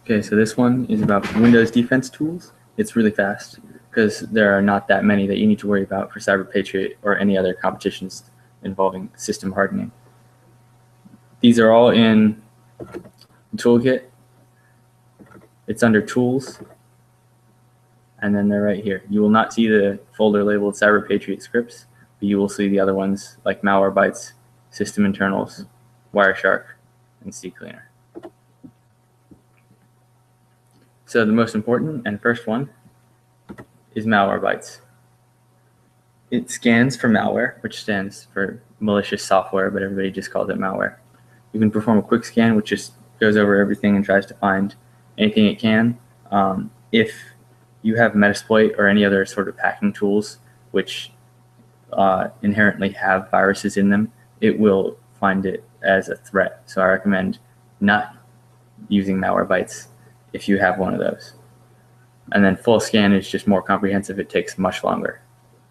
Okay, so this one is about Windows defense tools. It's really fast because there are not that many that you need to worry about for Cyber Patriot or any other competitions involving system hardening. These are all in the toolkit. It's under tools, and then they're right here. You will not see the folder labeled Cyber Patriot scripts, but you will see the other ones like Malwarebytes, System Internals, Wireshark, and CCleaner. So the most important and first one is Malwarebytes. It scans for malware, which stands for malicious software, but everybody just calls it malware. You can perform a quick scan, which just goes over everything and tries to find anything it can. If you have Metasploit or any other sort of hacking tools which inherently have viruses in them, it will find it as a threat. So I recommend not using Malwarebytes if you have one of those. And then full scan is just more comprehensive. It takes much longer.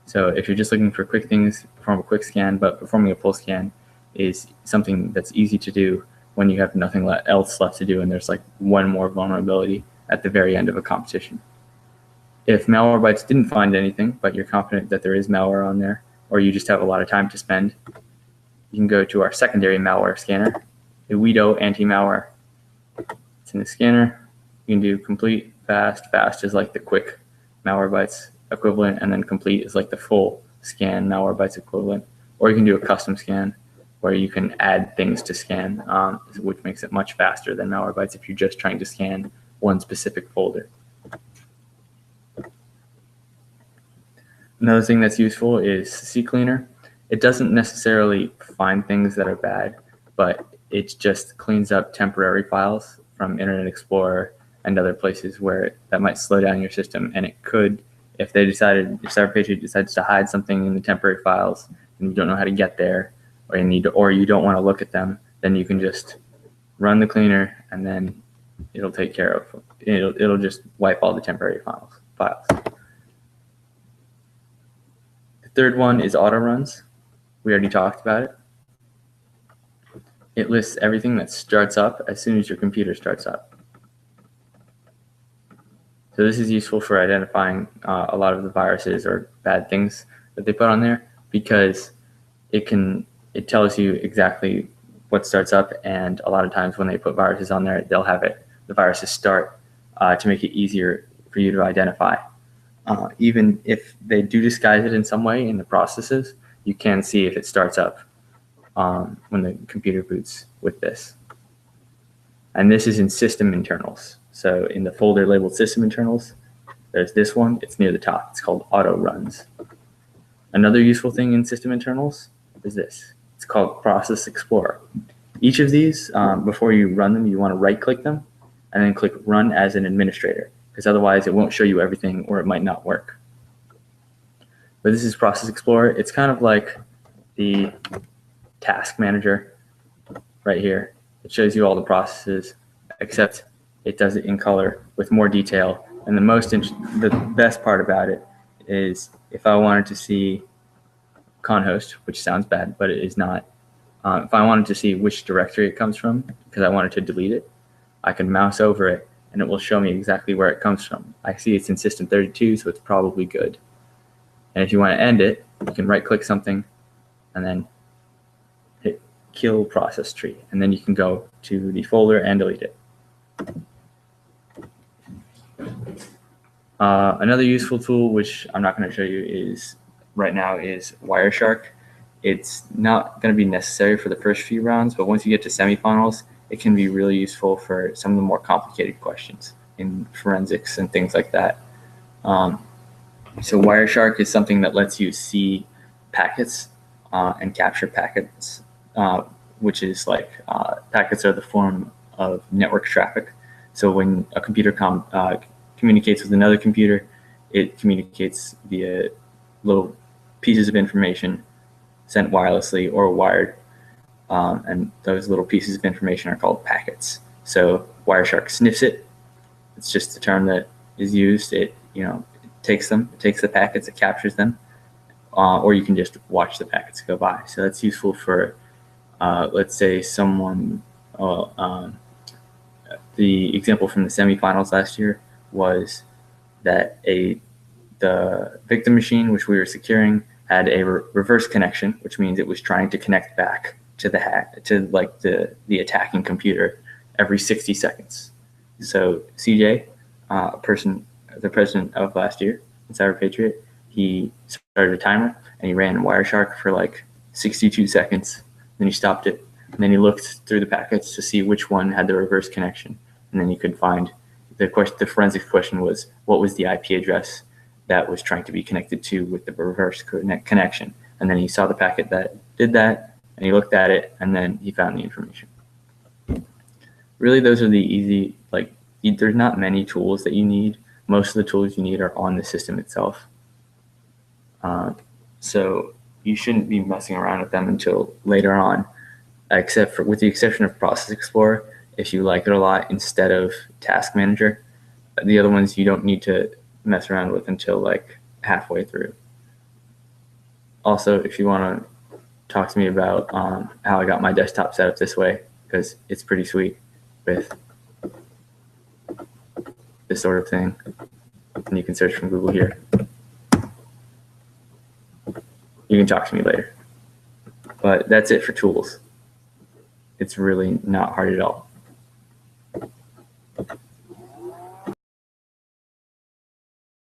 So if you're just looking for quick things, perform a quick scan, but performing a full scan is something that's easy to do when you have nothing else left to do and there's like one more vulnerability at the very end of a competition. If Malwarebytes didn't find anything, but you're confident that there is malware on there, or you just have a lot of time to spend, you can go to our secondary malware scanner, the Wedo anti-malware. It's in the scanner. You can do complete, fast. Fast is like the quick Malwarebytes equivalent, and then complete is like the full scan Malwarebytes equivalent. Or you can do a custom scan where you can add things to scan, which makes it much faster than Malwarebytes if you're just trying to scan one specific folder. Another thing that's useful is CCleaner. It doesn't necessarily find things that are bad, but it just cleans up temporary files from Internet Explorer and other places where that might slow down your system. And it could, if Cyber Patriot decides to hide something in the temporary files and you don't know how to get there, or you don't want to look at them, then you can just run the cleaner and then it'll take care of it. It'll just wipe all the temporary files. The third one is auto runs. We already talked about it. It lists everything that starts up as soon as your computer starts up. So this is useful for identifying a lot of the viruses or bad things that they put on there, because it tells you exactly what starts up, and a lot of times when they put viruses on there, they'll have the viruses start to make it easier for you to identify. Even if they do disguise it in some way in the processes, you can see if it starts up when the computer boots with this. And this is in System Internals. So in the folder labeled System Internals, there's this one. It's near the top. It's called Auto Runs. Another useful thing in System Internals is this. It's called Process Explorer. Each of these, before you run them, you want to right-click them and then click Run as an Administrator, because otherwise it won't show you everything or it might not work. But this is Process Explorer. It's kind of like the Task Manager right here. It shows you all the processes, except it does it in color with more detail. And the best part about it is if I wanted to see conhost, which sounds bad, but it is not. If I wanted to see which directory it comes from, because I wanted to delete it, I can mouse over it and it will show me exactly where it comes from. I see it's in System32, so it's probably good. And if you want to end it, you can right-click something and then hit Kill Process Tree, and then you can go to the folder and delete it. Another useful tool, which I'm not going to show you right now, is Wireshark. It's not going to be necessary for the first few rounds, but once you get to semifinals, it can be really useful for some of the more complicated questions in forensics and things like that. So Wireshark is something that lets you see packets and capture packets, which is like packets are the form of network traffic. So when a computer communicates with another computer, it communicates via little pieces of information sent wirelessly or wired, and those little pieces of information are called packets. So Wireshark sniffs it. It's just the term that is used. It takes the packets, it captures them, or you can just watch the packets go by. So that's useful for, let's say someone the example from the semifinals last year was that the victim machine, which we were securing, had a reverse connection, which means it was trying to connect back to the attacking computer every 60 seconds. So CJ, the president of last year in Cyber Patriot, he started a timer and he ran Wireshark for like 62 seconds. Then he stopped it. And then he looked through the packets to see which one had the reverse connection. And then he could find the forensics question was, what was the IP address that was trying to be connected to with the reverse connection? And then he saw the packet that did that, and he looked at it, and then he found the information. Really, those are the easy, there's not many tools that you need. Most of the tools you need are on the system itself. So you shouldn't be messing around with them until later on, with the exception of Process Explorer, if you like it a lot, instead of Task Manager. The other ones you don't need to mess around with until like halfway through. Also, if you want to talk to me about how I got my desktop set up this way, because it's pretty sweet with this sort of thing, and you can search from Google here. You can talk to me later. But that's it for tools. It's really not hard at all.